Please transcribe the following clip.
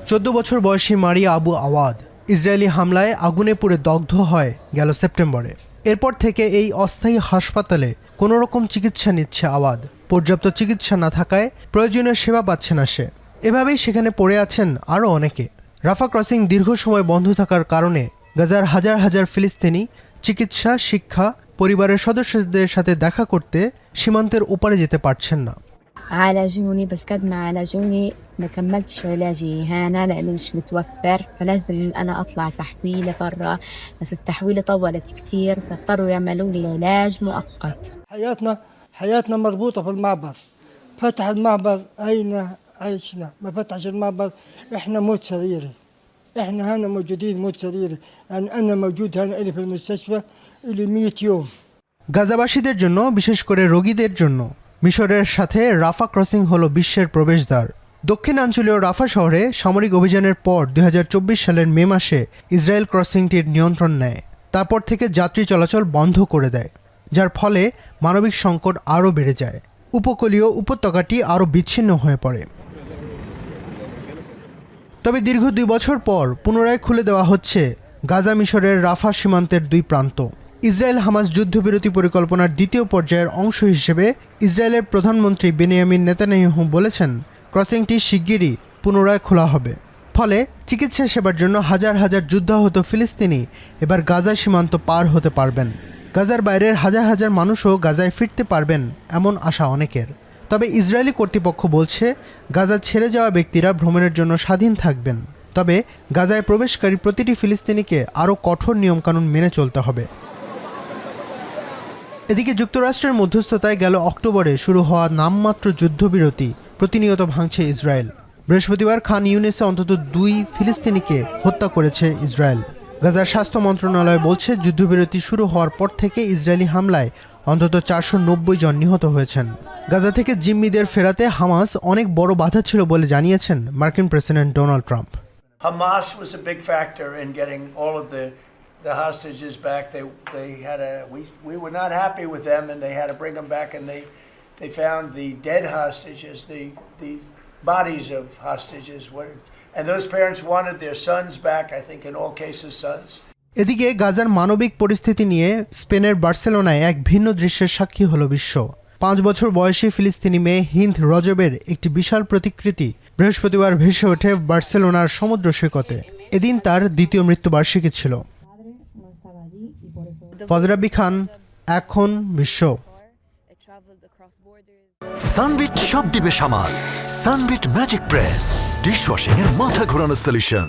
14 বছর বয়সী মারিয়া আবু আওয়াদ ইসরায়েলি হামলায় আগুনে পুড়ে দগ্ধ হয় গেল সেপ্টেম্বরে। এরপর থেকে এই অস্থায়ী হাসপাতালে কোনো রকম চিকিৎসা নিচ্ছে আওয়াদ। পর্যাপ্ত চিকিৎসা না থাকায় প্রয়োজনীয় সেবা পাচ্ছে না সে। এভাবেই সেখানে পড়ে আছেন আরও অনেকে। রাফা ক্রসিং দীর্ঘ সময় বন্ধ থাকার কারণে গাজার হাজার হাজার ফিলিস্তিনি চিকিৎসা, শিক্ষা, পরিবারের সদস্যদের সাথে দেখা করতে সীমান্তের ওপারে যেতে পারছেন না। عالجوني بس قد ما عالجوني ما كملتش علاجي هنا لأنه مش متوفر، فلازم أنا أطلع تحويلة برا، بس التحويلة طولت كتير فاضطروا يعملوا لي علاج مؤقت. حياتنا مربوطة في المعبر، فتح المعبر أين عيشنا، ما فتحش المعبر إحنا موت سريري، إحنا هنا موجودين موت سريري، يعني أنا موجود هنا إلي في المستشفى إلي 100 يوم. গাজাবাসীদের জন্য, বিশেষ করে রোগীদের জন্য মিশরের সাথে রাফা ক্রসিং হলো বিশ্বের প্রবেশদ্বার। দক্ষিণাঞ্চলীয় রাফা শহরে সামরিক অভিযানের পর 2024 সালের মে মাসে ইসরায়েল ক্রসিংটির নিয়ন্ত্রণ নেয়। তারপর থেকে যাত্রী চলাচল বন্ধ করে দেয়, যার ফলে মানবিক সংকট আরও বেড়ে যায়। উপকূলীয় উপত্যকাটি আরও বিচ্ছিন্ন হয়ে পড়ে। তবে দীর্ঘ 2 বছর পর পুনরায় খুলে দেওয়া হচ্ছে গাজা মিশরের রাফা সীমান্তের 2 প্রান্ত। ইসরায়েল হামাস যুদ্ধবিরতি পরিকল্পনার দ্বিতীয় পর্যায়ের অংশ হিসেবে ইসরায়েলের প্রধানমন্ত্রী বেনিয়ামিন নেতানিয়াহু বলেছেন ক্রসিংটি শিগগিরই পুনরায় খোলা হবে। ফলে চিকিৎসা সেবার জন্য হাজার হাজার যুদ্ধাহত ফিলিস্তিনি এবার গাজা সীমান্ত পার হতে পারবেন। গাজার বাইরের হাজার হাজার মানুষও গাজায় ফিরতে পারবেন এমন আশা অনেকের। তবে ইসরায়েলি কর্তৃপক্ষ বলছে গাজা ছেড়ে যাওয়া ব্যক্তিরা ভ্রমণের জন্য স্বাধীন থাকবেন। তবে গাজায় প্রবেশকারী প্রতিটি ফিলিস্তিনিকে আরও কঠোর নিয়মকানুন মেনে চলতে হবে। এদিকে যুক্তরাষ্ট্রের মধ্যস্থতায় গেল অক্টোবরে শুরু হওয়া নামমাত্র যুদ্ধবিরতি প্রতিনিয়ত ভাঙছে ইসরায়েল। বৃহস্পতিবার খান ইউনিসে অন্তত 2 ফিলিস্তিনিকে হত্যা করেছে ইসরায়েল। গাজার স্বাস্থ্য মন্ত্রণালয় বলছে যুদ্ধবিরতি শুরু হওয়ার পর থেকে ইসরায়েলি হামলায় অন্তত 490 জন নিহত হয়েছেন। গাজা থেকে জিম্মিদের ফেরাতে হামাস অনেক বড় বাধা ছিল বলে জানিয়েছেন মার্কিন president Donald Trump. Hamas was a big factor in getting all of the hostages back. We were not happy with them, and they had to bring them back. And they found the dead hostages, the bodies of hostages, and those parents wanted their sons back. I think in all cases, sons. এদিকে গাজার মানবিক পরিস্থিতি নিয়ে স্পেনের বার্সেলোনায় এক ভিন্ন দৃশ্যের সাক্ষী হলো বিশ্ব। 5 বছর বয়সী ফিলিস্তিনি মেয়ে হিন্দ রজবের একটি বিশাল প্রতিকৃতি বৃহস্পতিবার ভেসে ওঠে বার্সেলোনার সমুদ্র সৈকতে। এদিন তার দ্বিতীয় মৃত্যুবার্ষিকী ছিল। ফজরাবি খান, এখন বিশ্ব। সানবিট সব দিবে সামাল। সানবিট ম্যাজিক প্রেস ডিশওয়াশিং এর মাথা ঘোরানো সলিউশন।